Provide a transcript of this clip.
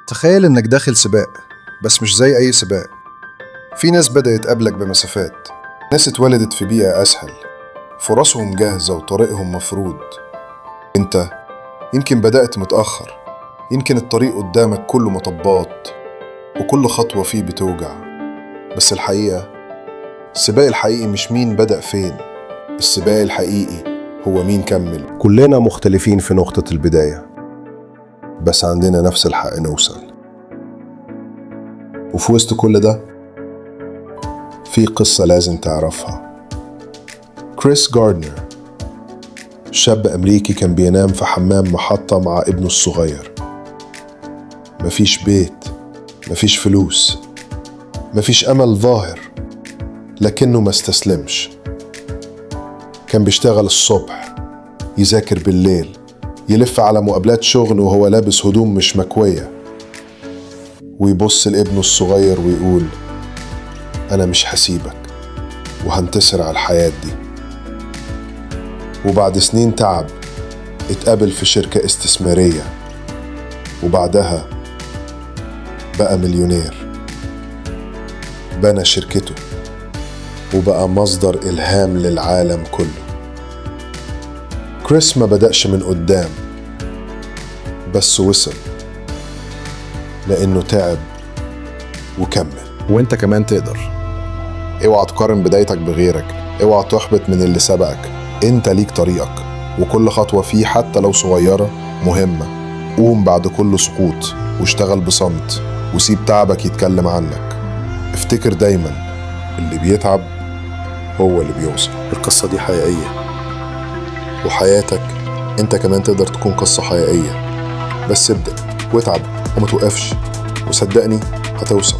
تخيل إنك داخل سباق، بس مش زي أي سباق. في ناس بدأت قبلك بمسافات، ناس اتولدت في بيئة أسهل، فرصهم جاهزة وطريقهم مفروض. أنت يمكن بدأت متأخر، يمكن الطريق قدامك كله مطبات وكل خطوة فيه بتوجع. بس الحقيقة، السباق الحقيقي مش مين بدأ فين، السباق الحقيقي هو مين كمل. كلنا مختلفين في نقطة البداية، بس عندنا نفس الحق نوصل. وفي وسط كل ده في قصة لازم تعرفها. كريس جاردنر، شاب أمريكي كان بينام في حمام محطة مع ابنه الصغير. مفيش بيت، مفيش فلوس، مفيش أمل ظاهر، لكنه ما استسلمش. كان بيشتغل الصبح، يذاكر بالليل، يلف على مقابلات شغل وهو لابس هدوم مش مكوية، ويبص لابنه الصغير ويقول: أنا مش هسيبك وهنتصر على الحياة دي. وبعد سنين تعب اتقابل في شركة استثمارية، وبعدها بقى مليونير. بنى شركته وبقى مصدر إلهام للعالم كله. كريس ما بدأش من قدام، بس وصل لأنه تعب وكمل. وانت كمان تقدر. اوعى تقارن بدايتك بغيرك، اوعى تحبط من اللي سبقك. انت ليك طريقك، وكل خطوة فيه حتى لو صغيرة مهمة. قوم بعد كل سقوط واشتغل بصمت، وسيب تعبك يتكلم عنك. افتكر دايما، اللي بيتعب هو اللي بيوصل. القصة دي حقيقية، وحياتك انت كمان تقدر تكون قصة حقيقية. بس ابدأ واتعب وما توقفش، وصدقني هتوصل.